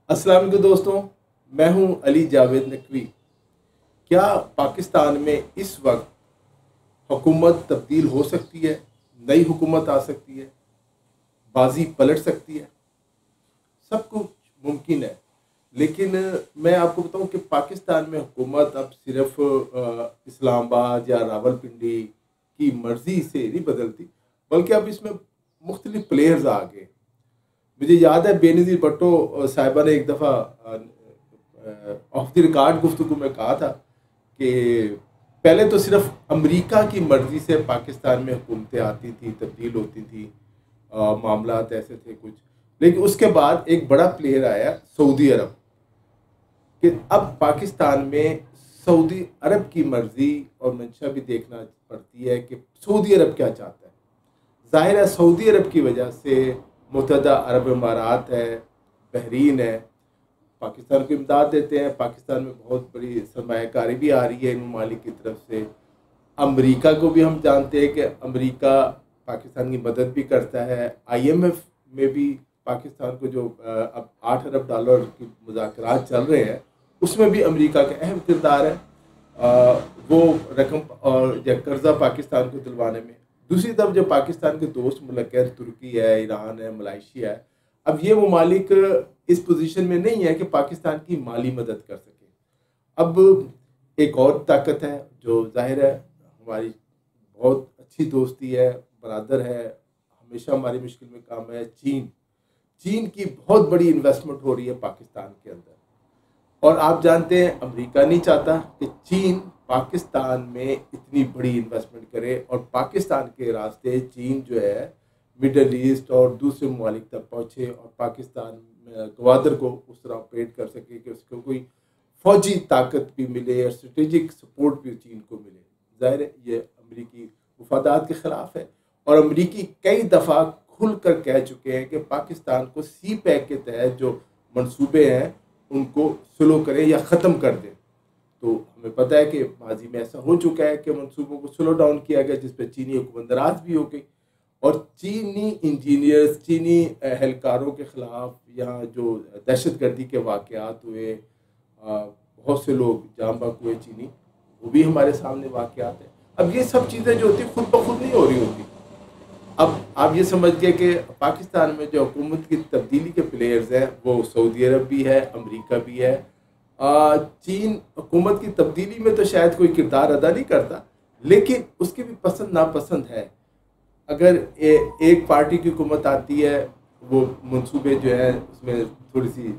अस्सलाम वालेकुम दोस्तों, मैं हूं अली जावेद नकवी। क्या पाकिस्तान में इस वक्त हुकूमत तब्दील हो सकती है? नई हुकूमत आ सकती है? बाजी पलट सकती है? सब कुछ मुमकिन है। लेकिन मैं आपको बताऊं कि पाकिस्तान में हुकूमत अब सिर्फ इस्लामाबाद या रावलपिंडी की मर्जी से नहीं बदलती, बल्कि अब इसमें मुख्तलिफ प्लेयर्स आ गए। मुझे याद है बेनज़ीर भुट्टो साहिबा ने एक दफ़ा ऑफ द रिकॉर्ड गुफ्तगू में कहा था कि पहले तो सिर्फ अमेरिका की मर्जी से पाकिस्तान में हुकूमतें आती थी, तब्दील होती थी, मामलात ऐसे थे कुछ। लेकिन उसके बाद एक बड़ा प्लेयर आया सऊदी अरब, कि अब पाकिस्तान में सऊदी अरब की मर्जी और मंशा भी देखना पड़ती है कि सऊदी अरब क्या चाहता है। ज़ाहिर है सऊदी अरब की वजह से मुत्तहदा अरब इमारात है, बहरीन है, पाकिस्तान को इमदाद देते हैं। पाकिस्तान में बहुत बड़ी सरमायाकारी भी आ रही है इन ममालिक की तरफ से। अमेरिका को भी हम जानते हैं कि अमेरिका पाकिस्तान की मदद भी करता है। IMF में भी पाकिस्तान को जो अब $8 अरब की मुज़ाकरात चल रहे हैं, उसमें भी अमेरिका का अहम किरदार है वो रकम और या कर्जा पाकिस्तान को दिलवाने में। दूसरी तरफ जो पाकिस्तान के दोस्त मुल्क हैं, तुर्की है, ईरान है, मलाइशिया है, अब ये ममालिक इस पोजीशन में नहीं है कि पाकिस्तान की माली मदद कर सके। अब एक और ताकत है जो जाहिर है हमारी बहुत अच्छी दोस्ती है, बरादर है, हमेशा हमारी मुश्किल में काम है, चीन। चीन की बहुत बड़ी इन्वेस्टमेंट हो रही है पाकिस्तान के अंदर, और आप जानते हैं अमेरिका नहीं चाहता कि चीन पाकिस्तान में इतनी बड़ी इन्वेस्टमेंट करे, और पाकिस्तान के रास्ते चीन जो है मिडल ईस्ट और दूसरे ममालिक तक पहुँचे और पाकिस्तान में गवादर को उस तरह ऑपरेट कर सके कि उसको कोई फौजी ताकत भी मिले और स्ट्रेटेजिक सपोर्ट भी चीन को मिले। ज़ाहिर है ये अमेरिकी मुफादात के ख़िलाफ़ है, और अमेरिकी कई दफ़ा खुल कर कह चुके हैं कि पाकिस्तान को CPEC के तहत जो मंसूबे हैं उनको स्लो करें या ख़त्म कर दें। तो हमें पता है कि माजी में ऐसा हो चुका है कि मंसूबों को स्लो डाउन किया गया, जिस पर चीनी हुकूमत नाराज़ भी हो गई, और चीनी इंजीनियर्स, चीनी एहलकारों के ख़िलाफ़ यहाँ जो दहशतगर्दी के वाक़यात हुए, बहुत से लोग जाम बहक हुए चीनी, वो भी हमारे सामने वाक़यात हैं। अब ये सब चीज़ें जो होती खुद ब खुद नहीं हो रही होती। अब आप ये समझिए कि पाकिस्तान में जो हुकूमत की तब्दीली के प्लेयर्स हैं वो सऊदी अरब भी है, अमेरिका भी है। चीन हुकूमत की तब्दीली में तो शायद कोई किरदार अदा नहीं करता, लेकिन उसकी भी पसंद नापसंद है। अगर एक पार्टी की हुकूमत आती है, वो मंसूबे जो है उसमें थोड़ी सी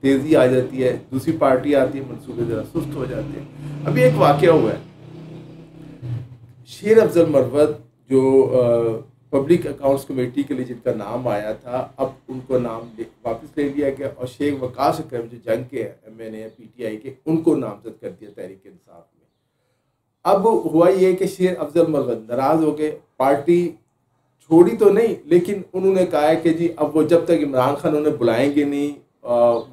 तेज़ी आ जाती है, दूसरी पार्टी आती है, मंसूबे ज़रा सुस्त हो जाते हैं। अभी एक वाक़या हुआ है, शेर अफजल मरवत जो पब्लिक अकाउंट्स कमेटी के लिए जिनका नाम आया था, अब उनको नाम वापस ले लिया गया, और शेख वकास अकरम जो जंग के MNA PTI के, उनको नामजद कर दिया तहरीक इंसाफ में। अब हुआ ये कि शेर अफजल मरवत नाराज़ हो गए, पार्टी छोड़ी तो नहीं, लेकिन उन्होंने कहा है कि जी अब वो जब तक इमरान खान उन्हें बुलाएंगे नहीं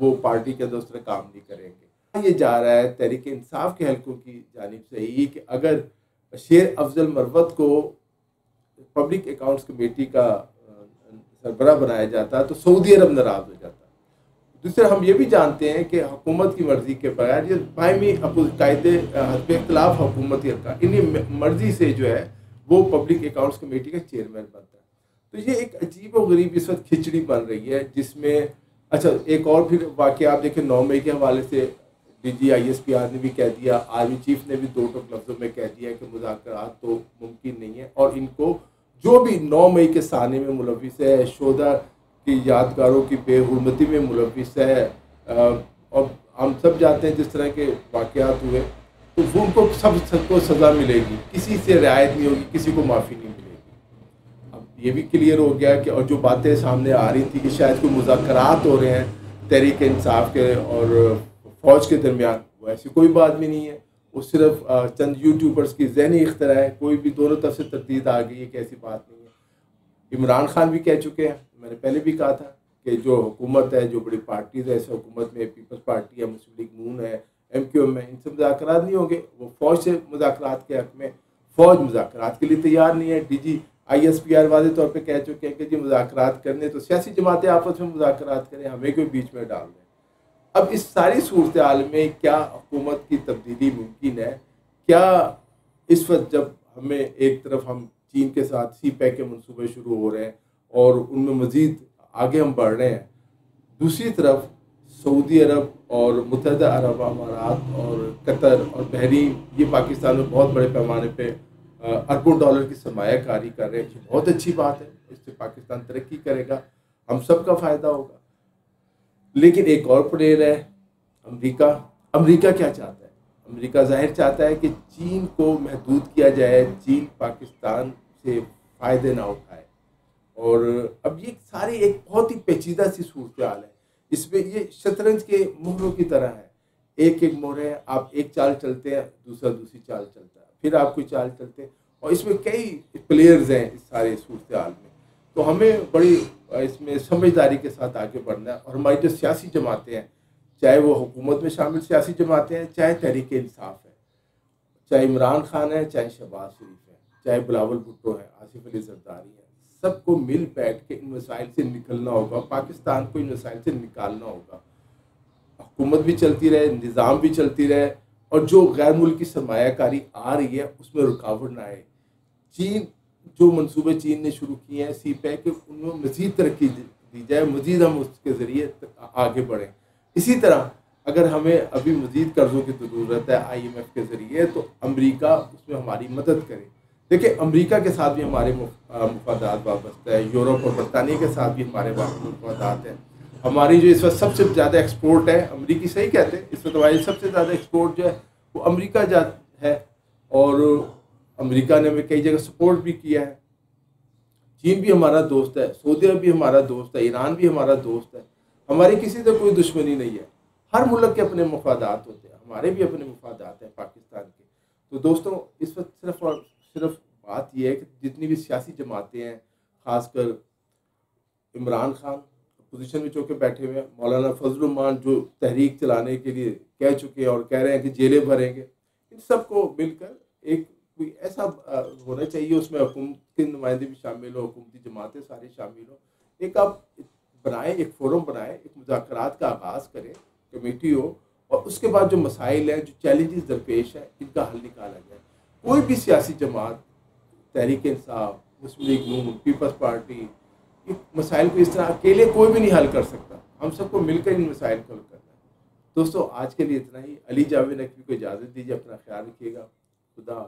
वो पार्टी के अंदर उस तरह काम नहीं करेंगे। ये जा रहा है तहरीक इंसाफ के हल्कों की जानिब से ही कि अगर शेर अफजल मरवत को पब्लिक अकाउंट्स कमेटी का सरबराह बनाया जाता तो सऊदी अरब नाराज़ हो जाता। दूसरा हम ये भी जानते हैं कि हुकूमत की मर्ज़ी के बगैर ये बाहमी कायदे हस्ब इख्तिलाफ हुकूमती हल्का इन्हीं मर्ज़ी से जो है वो पब्लिक अकाउंट्स कमेटी का चेयरमैन बनता है। तो ये एक अजीब और गरीब इस वक्त खिचड़ी बन रही है, जिसमें अच्छा एक और फिर वाक़या आप देखें 9 मई के हवाले से DG ISPR ने भी कह दिया, आर्मी चीफ ने भी दो टोक लफ्ज़ों में कह दिया कि मुज़ाकरात तो मुमकिन नहीं है, और इनको जो भी 9 मई के साने में मुलविस है, शोधा की यादगारों की बेहुरमती में मुलविस है, और हम सब जानते हैं जिस तरह के वाक़यात हुए, तो वो उनको सबको सज़ा मिलेगी, किसी से रियायत नहीं होगी, किसी को माफ़ी नहीं मिलेगी। अब ये भी क्लियर हो गया कि और जो बातें सामने आ रही थी कि शायद कोई मुज़ाकरात हो रहे हैं तहरीक इंसाफ के और फ़ौज के दरमियान, वो ऐसी कोई बात भी नहीं है। वो सिर्फ चंद यूट्यूबर्स की ज़हनी इख्तरा है, कोई भी दोनों तरफ से तरदीद आ गई है कि ऐसी बात नहीं है। इमरान खान भी कह चुके हैं, मैंने पहले भी कहा था कि जो हुकूमत है, जो बड़ी पार्टीज़ है, ऐसे हुकूमत में पीपल्स पार्टी है, मुस्लिम लीग नून है, MQM है, इनसे मुज़ाकरात नहीं होंगे। वो फ़ौज से मुज़ाकरात के हक़ में, फ़ौज मुज़ाकरात के लिए तैयार नहीं है। DG ISPR वादे तौर पे कह चुके हैं कि जी मुज़ाकरात करने तो सियासी जमातें आपस में मुज़ाकरात करें, हमें कोई बीच में डाल दें। अब इस सारी सूरत हाल में क्या हुकूमत की तब्दीली मुमकिन है? क्या इस वक्त जब हमें एक तरफ हम चीन के साथ सी पैक के मनसूबे शुरू हो रहे हैं और उनमें मज़ीद आगे हम बढ़ रहे हैं, दूसरी तरफ सऊदी अरब और मुत्तहदा अरब अमारात और कतर और बहरीन ये पाकिस्तान में बहुत बड़े पैमाने पे अरबों डॉलर की सरमायाकारी कर रहे हैं। ये बहुत अच्छी बात है, इससे पाकिस्तान तरक्की करेगा, हम सब का फ़ायदा होगा। लेकिन एक और प्लेयर है अमेरिका। अमेरिका क्या चाहता है? अमेरिका जाहिर चाहता है कि चीन को महदूद किया जाए, चीन पाकिस्तान से फ़ायदे ना उठाए। और अब ये सारी एक बहुत ही पेचीदा सी सूरत हाल है। इसमें ये शतरंज के मोहरों की तरह है, एक एक मोहर है, आप एक चाल चलते हैं, दूसरा दूसरी चाल चलता है, फिर आप कोई चाल चलते हैं, और इसमें कई प्लेयर्स हैं इस सारे सूरत हाल में। तो हमें बड़ी इसमें समझदारी के साथ आगे बढ़ना है। और हमारी जो सियासी जमातें हैं, चाहे वो हुकूमत में शामिल सियासी जमातें हैं, चाहे तहरीक इंसाफ है, चाहे इमरान खान है, चाहे शहबाज शरीफ है, चाहे बिलावल भुट्टो है, आसिफ अली जरदारी है, सबको मिल बैठ के इन मसाइल से निकलना होगा। पाकिस्तान को इन मसाइल से निकालना होगा। हुकूमत भी चलती रहे, निज़ाम भी चलती रहे, और जो गैर मुल्की सरमायाकारी आ रही है उसमें रुकावट ना आए। चीन जो मंसूबे चीन ने शुरू किए हैं सी पैक के, उनमें मज़ीद तरक्की दी जाए, मज़ीद हम उसके ज़रिए आगे बढ़ें। इसी तरह अगर हमें अभी मज़ीद कर्ज़ों की ज़रूरत है IMF के ज़रिए, तो अमेरिका उसमें हमारी मदद करे। देखिए, अमेरिका के साथ भी हमारे मुफादात वाबस्ता है, यूरोप और बरतानिया के साथ भी हमारे मुफादात हैं। हमारी जो इस वक्त सबसे ज़्यादा एक्सपोर्ट है, अमेरिकी सही कहते हैं, इस वक्त हमारी सबसे ज़्यादा एक्सपोर्ट जो है वो अमेरिका है। और अमेरिका ने हमें कई जगह सपोर्ट भी किया है। चीन भी हमारा दोस्त है, सऊदी अरब भी हमारा दोस्त है, ईरान भी हमारा दोस्त है। हमारी किसी से कोई दुश्मनी नहीं है। हर मुल्क के अपने मुफादात होते हैं, हमारे भी अपने मुफादात हैं पाकिस्तान के। तो दोस्तों, इस वक्त सिर्फ और सिर्फ बात यह है कि जितनी भी सियासी जमातें हैं, ख़ासकर इमरान खान पोजीशन में होकर बैठे हुए हैं, मौलाना फजल रहमान जो तहरीक चलाने के लिए कह चुके हैं और कह रहे हैं कि जेलें भरेंगे, इन सबको मिलकर एक कोई ऐसा होना चाहिए, उसमें हुकूमत के नुमाइंदे भी शामिल हो, हुकूमती जमातें सारे शामिल हो। एक आप बनाएं, एक फोरम बनाएं, एक मुज़ाकरात का आगाज़ करें, कमेटी हो, और उसके बाद जो मसाइल हैं, जो चैलेंजेस दरपेश है, इनका हल निकाला जाए। कोई भी सियासी जमात, तहरीक इंसाफ, मुस्लिम लीग नून, पीपल्स पार्टी, इन मसाइल को इस तरह अकेले कोई भी नहीं हल कर सकता। हम सबको मिलकर इन मसाइल को हल करना है। दोस्तों, आज के लिए इतना ही। अली जावेद नकवी को इजाज़त दीजिए। अपना ख्याल रखिएगा। खुदा।